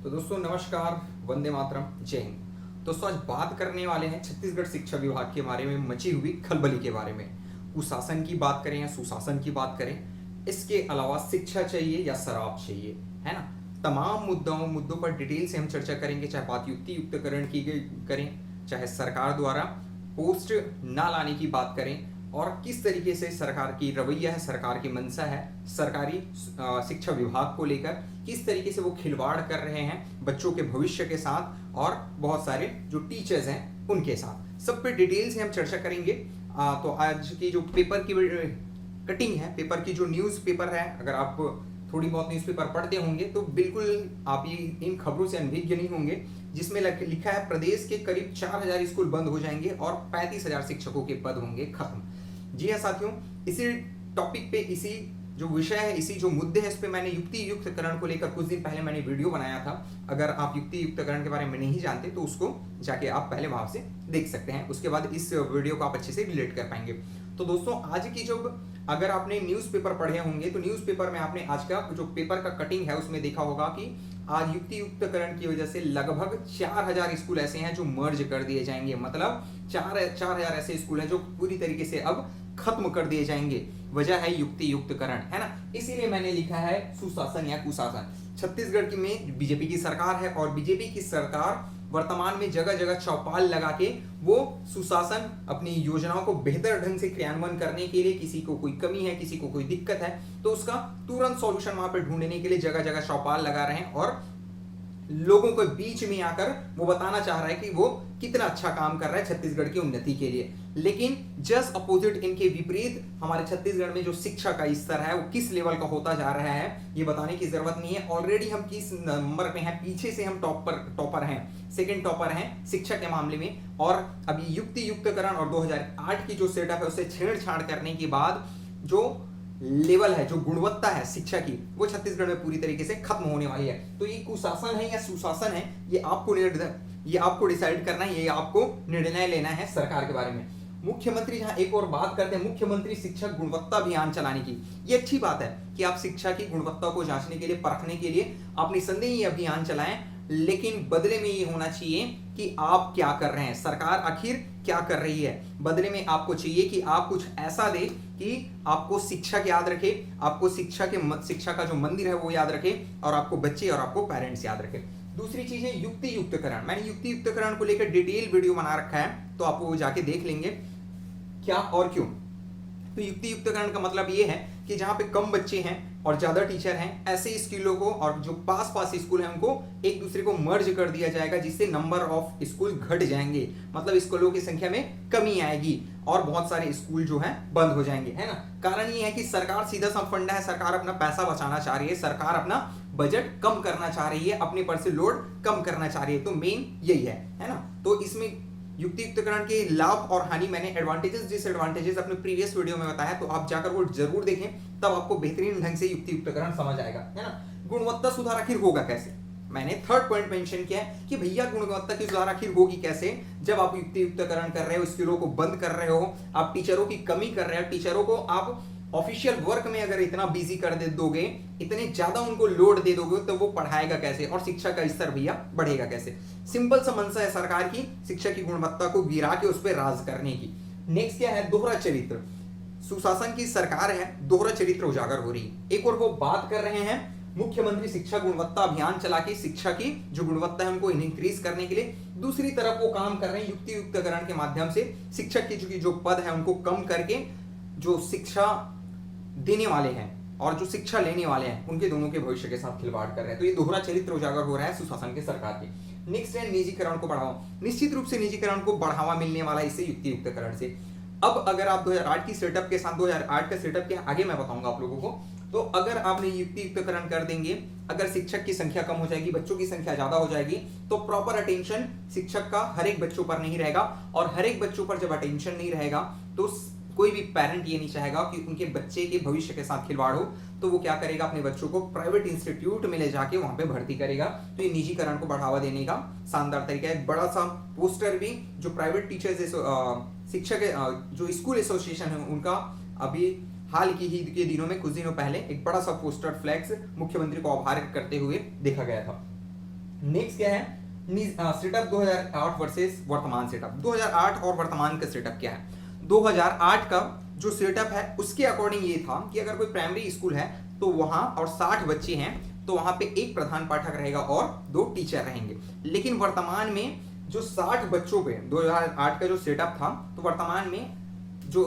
तो दोस्तों नमस्कार, वंदे मातरम, जय हिंद। दोस्तों आज बात करने वाले हैं छत्तीसगढ़ शिक्षा विभाग के बारे में मची हुई खलबली के बारे में। कुशासन की बात करें या सुशासन की बात करें, इसके अलावा शिक्षा चाहिए या शराब चाहिए, है ना। तमाम मुद्दों पर डिटेल से हम चर्चा करेंगे, चाहे बात युक्ति युक्तकरण की करें, चाहे सरकार द्वारा पोस्ट ना लाने की बात करें, और किस तरीके से सरकार की रवैया है, सरकार की मंशा है सरकारी शिक्षा विभाग को लेकर, किस तरीके से वो खिलवाड़ कर रहे हैं बच्चों के भविष्य के साथ और बहुत सारे जो टीचर्स हैं उनके साथ, सब पे डिटेल से हम चर्चा करेंगे। तो आज की जो पेपर की कटिंग है, पेपर की जो न्यूज़ पेपर है, अगर आप थोड़ी बहुत न्यूज़पेपर पढ़ते होंगे तो बिल्कुल आप ये इन खबरों से अनभिज्ञ नहीं होंगे, जिसमें लिखा है प्रदेश के करीब 4000 स्कूल बंद हो जाएंगे और 35,000 शिक्षकों के पद होंगे खत्म। जी हाँ साथियों, इसी टॉपिक पे, इसी जो विषय है, इसी जो मुद्दे हैं, इस पे मैंने युक्ति युक्तकरण को लेकर कुछ दिन पहले मैंने वीडियो बनाया था। अगर आप युक्ति युक्तकरण के बारे में नहीं जानते तो उसको जाके आप पहले वहां से देख सकते हैं, उसके बाद इस वीडियो को आप अच्छे से रिलेट कर पाएंगे। तो दोस्तों आज की जो, अगर आपने न्यूज़पेपर पढ़े होंगे तो न्यूज़पेपर में आपने आज का जो पेपर का कटिंग है उसमें देखा होगा कि आज युक्ति युक्तकरण की वजह से लगभग 4000 स्कूल ऐसे हैं जो मर्ज कर दिए जाएंगे। मतलब 4000 ऐसे स्कूल हैं जो पूरी तरीके से अब खत्म कर दिए जाएंगे। वजह है युक्ति युक्तकरण, है ना। इसीलिए मैंने लिखा है सुशासन या कुशासन। छत्तीसगढ़ की में बीजेपी की सरकार है और बीजेपी की सरकार वर्तमान में जगह जगह चौपाल लगा के वो सुशासन, अपनी योजनाओं को बेहतर ढंग से क्रियान्वयन करने के लिए, किसी को कोई कमी है, किसी को कोई दिक्कत है तो उसका तुरंत सॉल्यूशन वहां पे ढूंढने के लिए जगह जगह चौपाल लगा रहे हैं और लोगों के बीच में आकर वो बताना चाह रहा है कि वो कितना अच्छा काम कर रहा है छत्तीसगढ़ की उन्नति के लिए। लेकिन जस्ट अपोजिट, इनके विपरीत हमारे छत्तीसगढ़ में जो शिक्षा का स्तर है वो किस लेवल का होता जा रहा है ये बताने की जरूरत नहीं है। ऑलरेडी हम किस नंबर पे हैं, पीछे से हम टॉपर हैं, सेकंड टॉपर हैं शिक्षा के मामले में। और अभी युक्ति युक्तकरण और 2008 की जो सेटअप है उससे छेड़छाड़ करने के बाद जो लेवल है, जो गुणवत्ता है शिक्षा की, वो छत्तीसगढ़ में पूरी तरीके से खत्म होने वाली है। तो ये कुशासन है या सुशासन है, ये आपको डिसाइड करना है, ये आपको निर्णय लेना है सरकार के बारे में। मुख्यमंत्री, जहां एक और बात करते हैं मुख्यमंत्री शिक्षक गुणवत्ता अभियान चलाने की, ये अच्छी बात है कि आप शिक्षा की गुणवत्ता को जांचने के लिए, परखने के लिए आप निसंदेह ये अभियान चलाएं, लेकिन बदले में ये होना चाहिए कि आप क्या कर रहे हैं, सरकार आखिर क्या कर रही है। बदले में आपको चाहिए कि आप कुछ ऐसा दे कि आपको शिक्षक याद रखे, आपको शिक्षा का जो मंदिर है वो याद रखे, और आपको बच्चे और आपको पेरेंट्स याद रखे। दूसरी चीज है युक्ति युक्तकरण। मैंने युक्ति युक्तकरण को लेकर डिटेल वीडियो बना रखा है, तो आप वो जाके देख लेंगे क्या और क्यों। तो युक्ति युक्तकरण का मतलब ये है कि जहां पे कम बच्चे हैं और ज्यादा टीचर हैं, ऐसे स्कूलों को और जो पास स्कूल हैं उनको एक दूसरे को मर्ज कर दिया जाएगा, जिससे नंबर ऑफ स्कूल घट जाएंगे। मतलब स्कूलों की संख्या में कमी आएगी और बहुत सारे स्कूल जो हैं बंद हो जाएंगे, है ना। कारण ये है कि सरकार सीधा सा फंडा है, सरकार अपना पैसा बचाना चाह रही है, सरकार अपना बजट कम करना चाह रही है, अपने पर से लोड कम करना चाह रही है। तो मेन यही है ना। तो इसमें युक्ति युक्तकरण के लाभ और हानि, मैंने एडवांटेजेस डिसएडवांटेजेस अपने प्रीवियस वीडियो में बताया, तो आप जाकर वो जरूर देखें, तब आपको बेहतरीन ढंग से युक्ति युक्तकरण समझ आएगा, है ना। गुणवत्ता सुधार आखिर होगा कैसे, मैंने थर्ड पॉइंट मेंशन किया है कि भैया गुणवत्ता की सुधार आखिर होगी कैसे, जब आप युक्ति युक्तकरण कर रहे हो, स्कूलों को बंद कर रहे हो, आप टीचरों की कमी कर रहे हो, टीचरों को आप ऑफिशियल वर्क में अगर इतना बिजी कर दे दोगे, इतने ज्यादा उनको लोड दे दोगे, तो वो पढ़ाएगा कैसे और शिक्षा का स्तर भैया बढ़ेगा कैसे। सिंपल सा मंशा है सरकार की, शिक्षा की गुणवत्ता को गिरा के उस पर राज करने की। नेक्स्ट क्या है, दोहरा चरित्र। सुशासन की सरकार है, दोहरा चरित्र उजागर हो रही है। एक और वो बात कर रहे हैं मुख्यमंत्री शिक्षा गुणवत्ता अभियान चला के शिक्षा की जो गुणवत्ता है उनको इंक्रीज करने के लिए, दूसरी तरफ वो काम कर रहे हैं युक्ति युक्तकरण के माध्यम से शिक्षक की जो पद है उनको कम करके जो शिक्षा देने वाले हैं और जो शिक्षा लेने वाले हैं उनके दोनों के भविष्य के साथ खिलवाड़ कर रहे हैं। तो ये दोहरा चरित्र उजागर हो रहा है सुशासन के सरकार के। नेक्स्ट है निजीकरण को बढ़ावा। निश्चित रूप से निजीकरण को बढ़ावा मिलने वाला इससे युक्ति युक्तकरण से। अब अगर आप 2008 की सेटअप के साथ, 2008 का सेटअप के आगे मैं बताऊंगा आप लोगों को, तो अगर आपने युक्ति युक्तकरण कर देंगे, अगर शिक्षक की संख्या कम हो जाएगी, बच्चों की संख्या ज्यादा हो जाएगी, तो प्रॉपर अटेंशन शिक्षक का हर एक बच्चों पर नहीं रहेगा, और हर एक बच्चों पर जब अटेंशन नहीं रहेगा तो कोई भी पेरेंट ये नहीं चाहेगा कि उनके बच्चे के भविष्य के साथ खिलवाड़ हो, तो वो क्या करेगा, अपने बच्चों को प्राइवेट इंस्टीट्यूट में ले जाके वहां पे भर्ती करेगा। तो ये निजीकरण को बढ़ावा देने का शानदार तरीका है। बड़ा सा पोस्टर भी जो प्राइवेट टीचर्स, शिक्षक जो स्कूल एसोसिएशन है उनका अभी हाल की ही के दिनों में, कुछ दिनों पहले एक बड़ा सा पोस्टर फ्लैक्स मुख्यमंत्री को आभार करते हुए देखा गया था। नेक्स्ट क्या है, सेटअप 2008 वर्सेस वर्तमान सेटअप। 2008 और वर्तमान का सेटअप क्या है। 2008 का जो सेटअप है उसके अकॉर्डिंग ये था कि अगर कोई प्राइमरी स्कूल है तो वहां और 60 बच्चे हैं तो वहां पे एक प्रधान पाठक रहेगा और 2 टीचर रहेंगे। लेकिन वर्तमान में जो 60 बच्चों पे 2008 का जो सेटअप था, तो वर्तमान में जो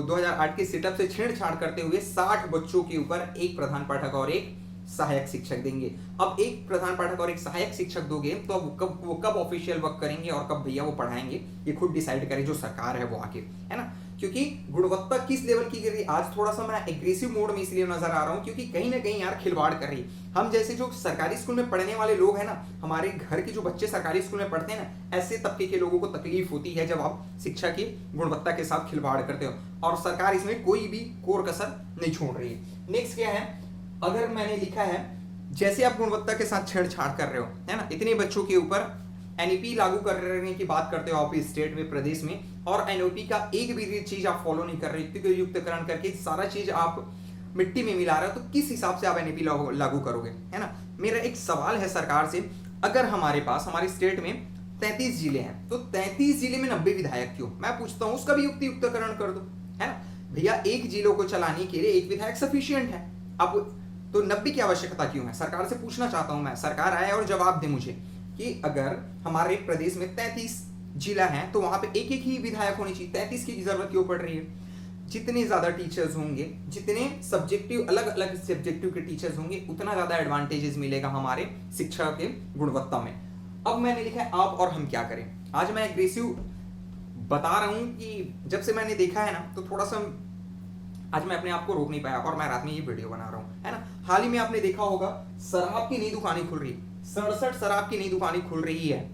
2008 के सेटअप से छेड़छाड़ करते हुए 60 बच्चों के ऊपर एक प्रधान पाठक और एक सहायक शिक्षक देंगे। अब एक प्रधान पाठक और एक सहायक शिक्षक दोगे तो अब वो कब ऑफिशियल वर्क करेंगे और कब भैया वो पढ़ाएंगे, ये खुद डिसाइड करे जो सरकार है वो आके, है ना। क्योंकि गुणवत्ता किस लेवल की गिर रही, आज थोड़ा सा मैं एग्रेसिव मोड में इसलिए नजर आ रहा हूं क्योंकि कहीं ना कहीं यार खिलवाड़ कर रही। हम जैसे जो सरकारी स्कूल में पढ़ने वाले लोग हैं ना, हमारे घर के जो बच्चे सरकारी स्कूल में पढ़ते हैं ना, ऐसे तबके के लोगों को तकलीफ होती है जब आप शिक्षा की गुणवत्ता के साथ खिलवाड़ करते हो, और सरकार इसमें कोई भी कोर कसर नहीं छोड़ रही है। नेक्स्ट क्या है, अगर मैंने लिखा है जैसे आप गुणवत्ता के साथ छेड़छाड़ कर रहे हो, है ना, इतने बच्चों के ऊपर एनईपी लागू करने की बात करते हो आप स्टेट में, प्रदेश में, और एनईपी का एक भी चीज आप फॉलो नहीं कर रहे, युक्तकरण करके सारा चीज आप मिट्टी में मिला रहे हो, तो किस हिसाब से आप एनईपी लागू करोगे, है ना। मेरा एक सवाल है सरकार से, अगर हमारे पास हमारे स्टेट में 33 जिले हैं तो 33 जिले में 90 विधायक क्यों, मैं पूछता हूं, उसका भी युक्तकरण कर दो, है ना भैया। एक जिलों को चलाने के लिए एक विधायक सफिशियंट है, अब तो 90 की आवश्यकता क्यों है। सरकार से पूछना चाहता हूं मैं, सरकार आए और जवाब दे मुझे कि अगर हमारे प्रदेश में 33 जिला हैं तो वहां पे एक एक ही विधायक होनी चाहिए, 33 की जरूरत क्यों पड़ रही है। जितने ज्यादा टीचर्स होंगे, जितने सब्जेक्टिव अलग अलग सब्जेक्टिव के टीचर्स होंगे, उतना ज्यादा एडवांटेजेस मिलेगा हमारे शिक्षा के गुणवत्ता में। अब मैंने लिखा है आप और हम क्या करें। आज मैं एग्रेसिव बता रहा हूं कि जब से मैंने देखा है ना, तो थोड़ा सा आज मैं अपने आप को रोक नहीं पाया और मैं रात में ये वीडियो बना रहा हूं, है ना। हाल ही में आपने देखा होगा शराब की नई दुकानें खुल रही, 67 शराब की नई दुकानें खुल रही है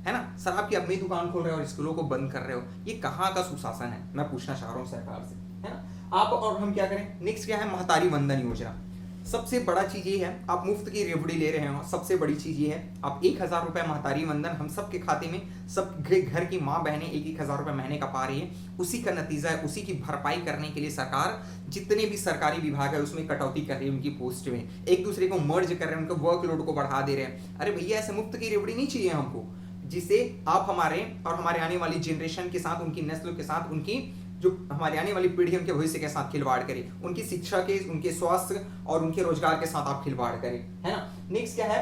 ना। शराब की अपनी दुकान खोल रहे हो और स्कूलों को बंद कर रहे हो, ये कहाँ का सुशासन है, मैं पूछना चाह रहा हूँ सरकार से, है ना। आप और हम क्या करें। नेक्स्ट क्या है, महतारी वंदन योजना। सबसे बड़ा चीज ये है, आप मुफ्त की रेवड़ी ले रहे हो, सबसे बड़ी चीज ये है, आप 1000 रुपए महतारी वंदन हम सबके खाते में, सब घर की माँ बहनें 1000 रुपए महीने का पा रही है। उसी का नतीजा है, उसी की भरपाई करने के लिए सरकार जितने भी सरकारी विभाग है उसमें कटौती कर रही है, उनकी पोस्ट में एक दूसरे को मर्ज कर रहे हैं, उनके वर्कलोड को बढ़ा दे रहे हैं। अरे भैया ऐसे मुफ्त की रेवड़ी नहीं चाहिए हमको, जिससे आप हमारे और हमारे आने वाली जनरेशन के साथ, उनकी नस्लों के साथ, उनकी जो हमारी आने वाली पीढ़ी, उनके भविष्य के साथ खिलवाड़ करें, उनकी शिक्षा के, उनके स्वास्थ्य और उनके रोजगार के साथ आप खिलवाड़ करें, है ना। नेक्स्ट क्या है,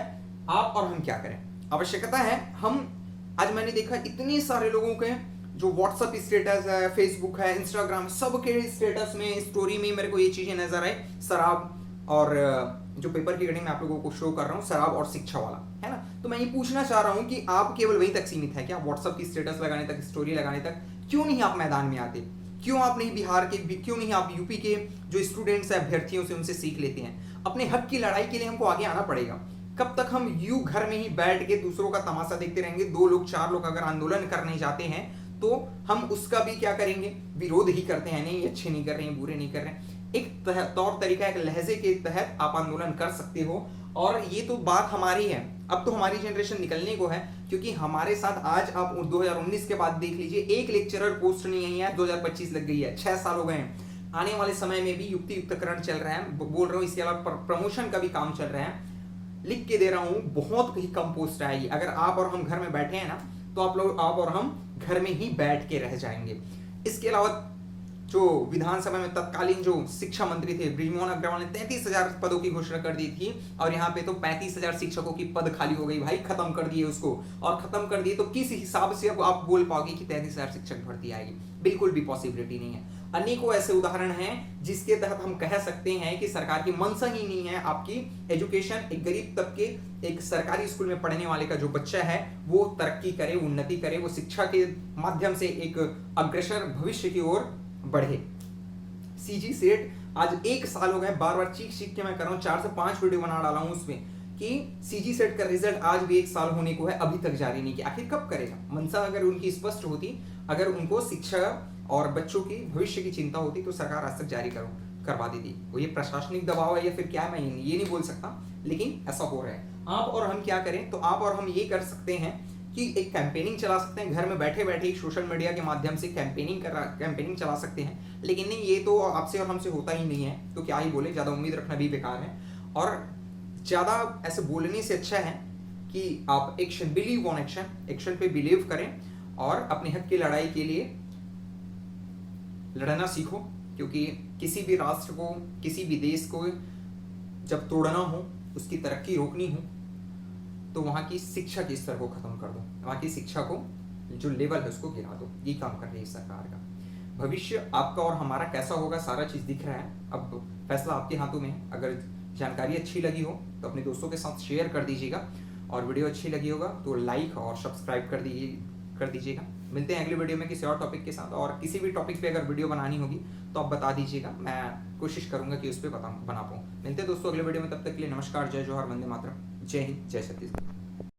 आप और हम क्या करें। आवश्यकता है हम, आज मैंने देखा इतने सारे लोगों के जो व्हाट्सएप स्टेटस है, फेसबुक है, इंस्टाग्राम, सबके स्टेटस में, स्टोरी में मेरे को ये चीजें नजर आई, शराब और जो पेपर की कटिंग मैं आप लोगों को शो कर रहा हूँ, शराब और शिक्षा वाला, है ना। तो मैं ये पूछना चाह रहा हूँ कि आप केवल वहीं तक सीमित है क्या, व्हाट्सएप की स्टेटस लगाने तक, स्टोरी लगाने तक, क्यों नहीं आप मैदान में आते, क्यों आप नहीं बिहार के, क्यों नहीं आप यूपी के जो स्टूडेंट्स हैं, अभ्यर्थियों से उनसे सीख लेते हैं। अपने हक की लड़ाई के लिए हमको आगे आना पड़ेगा। कब तक हम यूं घर में ही बैठ के दूसरों का तमाशा देखते रहेंगे। 2 लोग 4 लोग अगर आंदोलन करने जाते हैं तो हम उसका भी क्या करेंगे, विरोध ही करते हैं, नहीं अच्छे नहीं कर रहे हैं, बुरे नहीं कर रहे हैं। एक तौर तरीका, एक लहजे के तहत आप आंदोलन कर सकते हो। और ये तो बात हमारी है, अब तो हमारी जनरेशन निकलने को है, क्योंकि हमारे साथ आज आप 2019 के बाद देख लीजिए, एक लेक्चरर पोस्ट नहीं आई है, 2025 लग गई है, 6 साल हो गए हैं। आने वाले समय में भी युक्तिकरण चल रहा है, बोल रहा हूँ, इसके अलावा प्रमोशन का भी काम चल रहा है, लिख के दे रहा हूँ, बहुत ही कम पोस्ट आएगी। अगर आप और हम घर में बैठे हैं ना, तो आप और हम घर में ही बैठ के रह जाएंगे। इसके अलावा जो विधानसभा में तत्कालीन जो शिक्षा मंत्री थे बृजमोहन अग्रवाल ने 33,000 पदों की घोषणा कर दी थी, और यहाँ पे तो 35,000 शिक्षकों की पद खाली हो गई भाई, खत्म कर दिए उसको। और खत्म कर दिए तो किस हिसाब से अब आप बोल पाओगे कि 33,000 शिक्षक भर्ती आएगी, बिल्कुल भी पॉसिबिलिटी नहीं है। अनेकों ऐसे उदाहरण हैं जिसके तहत हम कह सकते हैं कि सरकार की मंशा ही नहीं है आपकी एजुकेशन, एक गरीब तबके, एक सरकारी स्कूल में पढ़ने वाले का जो बच्चा है वो तरक्की करे, उन्नति करे, वो शिक्षा के माध्यम से एक अग्रसर भविष्य की ओर बढ़े। सीजी सेट आज 1 साल हो गए, बार बार चीख के मैं कर रहा हूँ, 4 से 5 वीडियो बना डाला हूँ उसमें कि सीजी सेट का रिजल्ट आज भी 1 साल होने को है, अभी तक जारी नहीं किया। आखिर कब करेगा। मंशा अगर उनकी स्पष्ट होती, अगर उनको शिक्षा और बच्चों की भविष्य की चिंता होती, तो सरकार आज तक जारी करवा देती। वो ये प्रशासनिक दबाव है या फिर क्या, मैं ये नहीं बोल सकता, लेकिन ऐसा हो रहा है। आप और हम क्या करें, तो आप और हम ये कर सकते हैं कि एक कैंपेनिंग चला सकते हैं, घर में बैठे बैठे सोशल मीडिया के माध्यम से कैंपेनिंग चला सकते हैं। लेकिन नहीं, ये तो आपसे और हमसे होता ही नहीं है, तो क्या ही बोले, ज़्यादा उम्मीद रखना भी बेकार है। और ज़्यादा ऐसे बोलने से अच्छा है कि आप action, believe on action, action पे बिलीव करें और अपने हक की लड़ाई के लिए लड़ना सीखो। क्योंकि किसी भी राष्ट्र को, किसी भी देश को जब तोड़ना हो, उसकी तरक्की रोकनी हो, तो वहाँ की शिक्षा के स्तर को खत्म कर दो, वहाँ की शिक्षा को जो लेवल है उसको गिरा दो। ये काम कर रही है सरकार का। भविष्य आपका और हमारा कैसा होगा सारा चीज़ दिख रहा है, अब फैसला आपके हाथों में है। अगर जानकारी अच्छी लगी हो तो अपने दोस्तों के साथ शेयर कर दीजिएगा, और वीडियो अच्छी लगी होगा तो लाइक और सब्सक्राइब कर दीजिएगा। मिलते हैं अगली वीडियो में किसी और टॉपिक के साथ, और किसी भी टॉपिक पे अगर वीडियो बनानी होगी तो आप बता दीजिएगा, मैं कोशिश करूंगा कि उस पर बना पाऊँ। मिलते हैं दोस्तों अगले वीडियो में, तब तक के लिए नमस्कार, जय जोहार, वंदे मातरम, जय हिंद, जय छत्तीसगढ़।